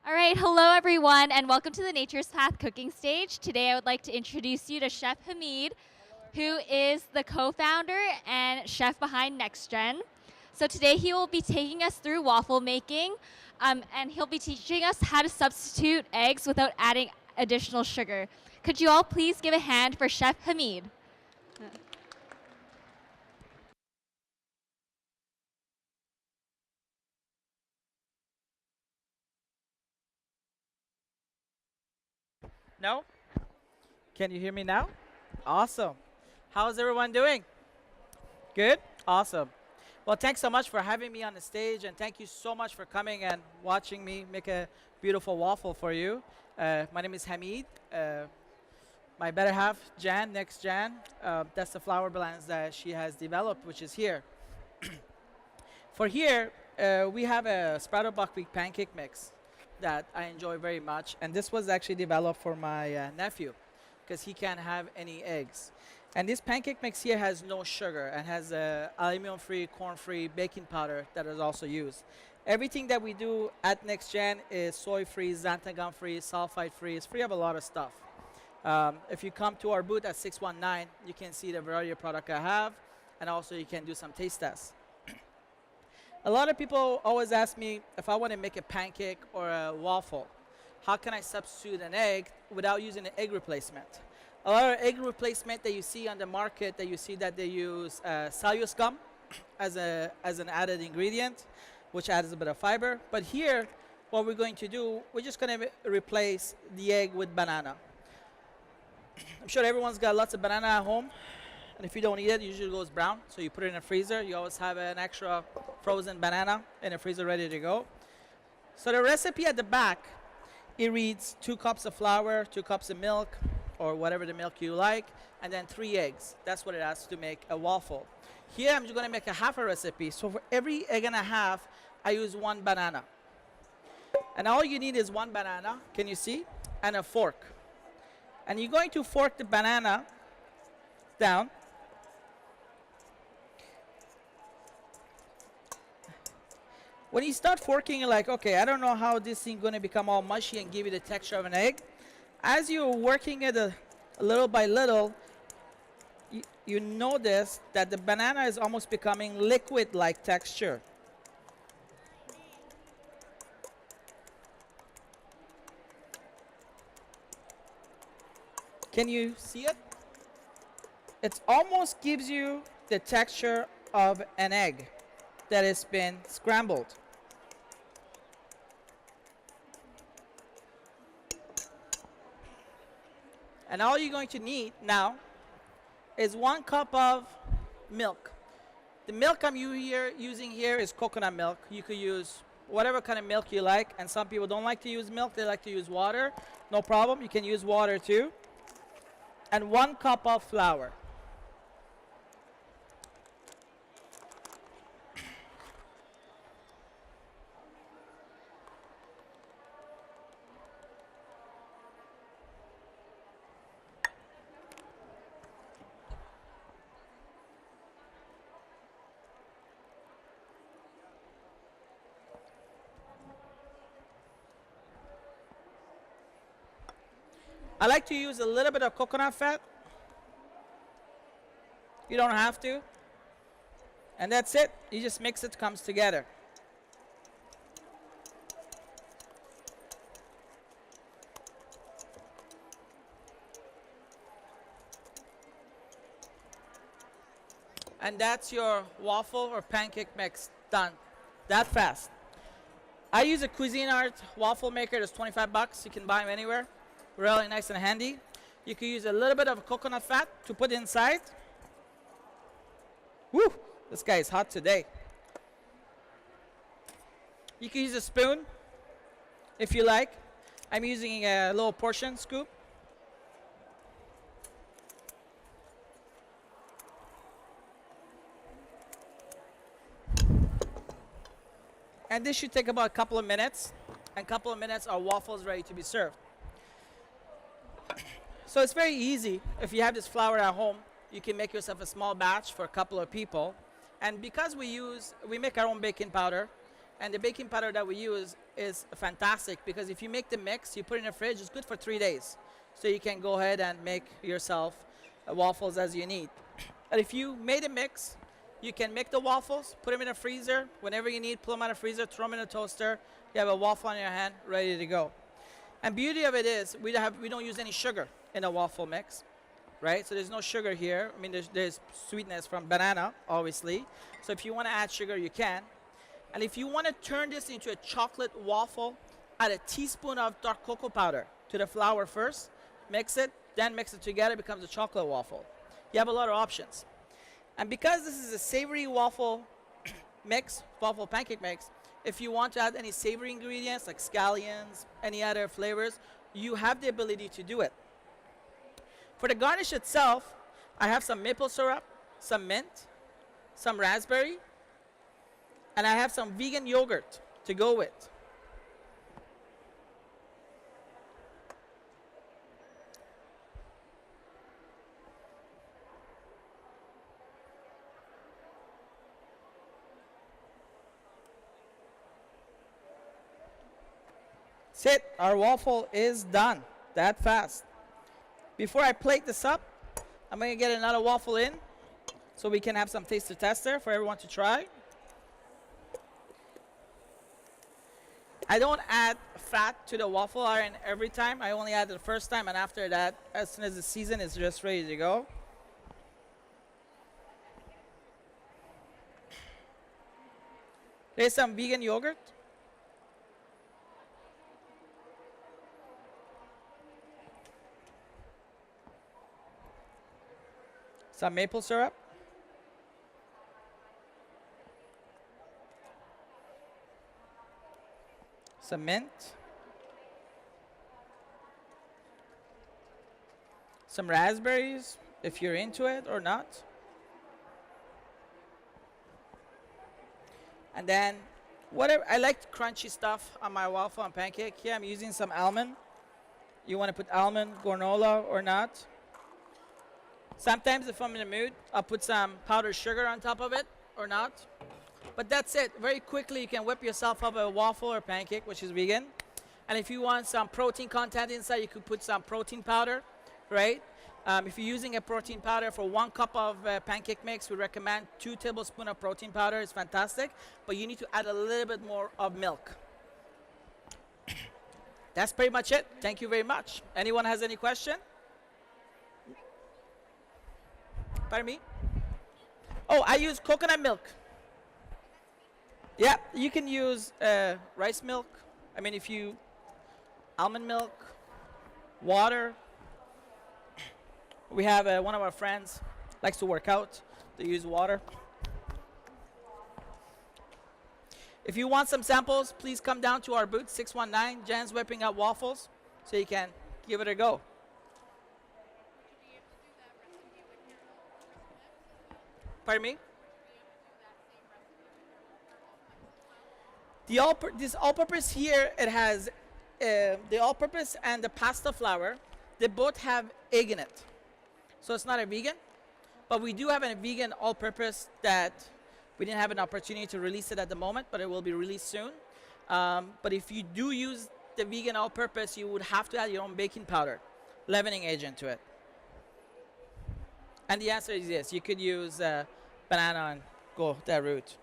All right, hello everyone, and welcome to the Nature's Path cooking stage. Today I would like to introduce you to Chef Hamid, who is the co-founder and chef behind NextGen. So today he will be taking us through waffle making, and he'll be teaching us how to substitute eggs without adding additional sugar. Could you all please give a hand for Chef Hamid? No? Can you hear me now? Awesome. How's everyone doing? Good? Awesome. Well, thanks so much for having me on the stage, and thank you so much for coming and watching me make a beautiful waffle for you. My name is Hamid. My better half, Jan, next Jan, that's the flour blends that she has developed, which is here. For here, we have a sprouted buckwheat pancake mix that I enjoy very much, and this was actually developed for my nephew because he can't have any eggs. And this pancake mix here has no sugar and has aluminum-free, corn-free baking powder that is also used. Everything that we do at NextGen is soy-free, xanthan-gum-free, sulfite-free. It's free of a lot of stuff. If you come to our booth at 619, you can see the variety of product I have, and also you can do some taste tests. A lot of people always ask me if I want to make a pancake or a waffle, how can I substitute an egg without using an egg replacement? A lot of egg replacement that you see on the market, that you see that they use cellulose gum as an added ingredient, which adds a bit of fiber. But here, what we're going to do, we're just going to replace the egg with banana. I'm sure everyone's got lots of banana at home. And if you don't eat it, it usually goes brown. So you put it in a freezer. You always have an extra frozen banana in a freezer ready to go. So the recipe at the back, it reads 2 cups of flour, 2 cups of milk, or whatever the milk you like, and then 3 eggs. That's what it has to make a waffle. Here I'm just going to make a half a recipe. So for every egg and a half, I use 1 banana. And all you need is 1 banana, can you see? And a fork. And you're going to fork the banana down. When you start forking, you're like, okay, I don't know how this thing going to become all mushy and give you the texture of an egg. As you're working it a little by little, you notice that the banana is almost becoming liquid-like texture. Can you see it? It almost gives you the texture of an egg that has been scrambled. And all you're going to need now is 1 cup of milk. The milk I'm using here is coconut milk. You could use whatever kind of milk you like, and some people don't like to use milk, they like to use water. No problem, you can use water too. And 1 cup of flour. I like to use a little bit of coconut fat. You don't have to. And that's it. You just mix it, comes together. And that's your waffle or pancake mix done. That fast. I use a Cuisinart waffle maker. That's 25 bucks. You can buy them anywhere. Really nice and handy. You can use a little bit of coconut fat to put inside. Woo! This guy is hot today. You can use a spoon if you like. I'm using a little portion scoop. And this should take about a couple of minutes. And a couple of minutes, our waffles ready to be served. So it's very easy. If you have this flour at home, you can make yourself a small batch for a couple of people. And because we make our own baking powder, And the baking powder that we use is fantastic because if you make the mix, you put it in the fridge, it's good for 3 days. So you can go ahead and make yourself waffles as you need. And if you made a mix, you can make the waffles, put them in a freezer. Whenever you need, pull them out of the freezer, throw them in a toaster. You have a waffle in your hand, ready to go. And beauty of it is we don't use any sugar in a waffle mix, right? So there's no sugar here. I mean, there's sweetness from banana, obviously. So if you want to add sugar, you can. And if you want to turn this into a chocolate waffle, add a teaspoon of dark cocoa powder to the flour first, mix it, then mix it together, it becomes a chocolate waffle. You have a lot of options. And because this is a savory waffle mix, waffle pancake mix, if you want to add any savory ingredients like scallions, any other flavors, you have the ability to do it. For the garnish itself, I have some maple syrup, some mint, some raspberry, and I have some vegan yogurt to go with. That's it. Our waffle is done that fast. Before I plate this up, I'm going to get another waffle in so we can have some taster tester for everyone to try. I don't add fat to the waffle iron every time. I only add it the first time, and after that, as soon as the season is just ready to go. There's some vegan yogurt. Some maple syrup. Some mint. Some raspberries, if you're into it or not. And then, whatever, I like crunchy stuff on my waffle and pancake. Here I'm using some almond. You want to put almond, granola or not. Sometimes if I'm in the mood, I'll put some powdered sugar on top of it or not. But that's it. Very quickly, you can whip yourself up a waffle or pancake, which is vegan. And if you want some protein content inside, you could put some protein powder, right? If you're using a protein powder for 1 cup of pancake mix, we recommend 2 tablespoons of protein powder. It's fantastic. But you need to add a little bit more of milk. That's pretty much it. Thank you very much. Anyone has any question? Pardon me? Oh, I use coconut milk. Yeah, you can use rice milk. I mean, if you almond milk, water. We have one of our friends likes to work out. They use water. If you want some samples, please come down to our booth, 619. Jen's whipping up waffles, so you can give it a go. Pardon me? This all-purpose here, it has the all-purpose and the pasta flour. They both have egg in it. So it's not a vegan, but we do have a vegan all-purpose that we didn't have an opportunity to release it at the moment, but it will be released soon. But if you do use the vegan all-purpose, you would have to add your own baking powder, leavening agent to it. And the answer is yes. You could use banana and go that route.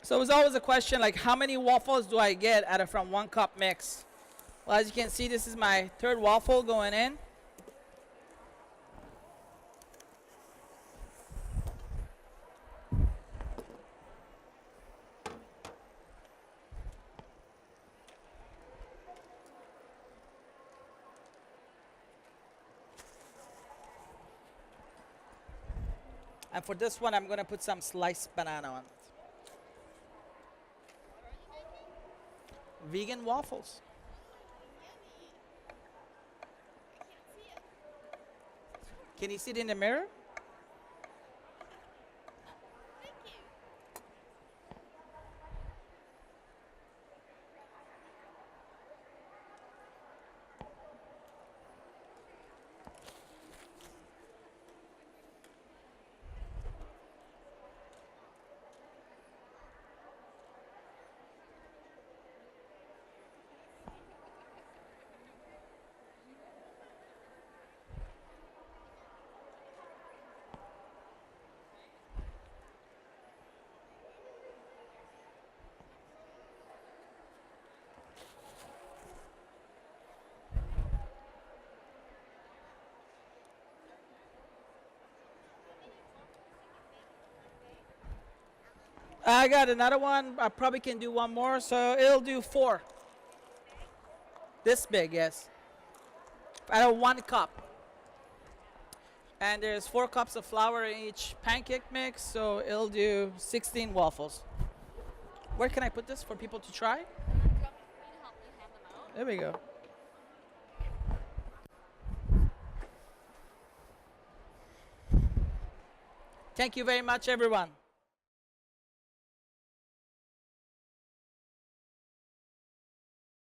So it was always a question like, how many waffles do I get from 1 cup mix? Well, as you can see, this is my 3rd waffle going in. And for this one, I'm going to put some sliced banana on it. Vegan waffles. Can you see it in the mirror? I got another one. I probably can do one more, so it'll do 4. This big, yes. I have 1 cup. And there's 4 cups of flour in each pancake mix, so it'll do 16 waffles. Where can I put this for people to try? There we go. Thank you very much, everyone.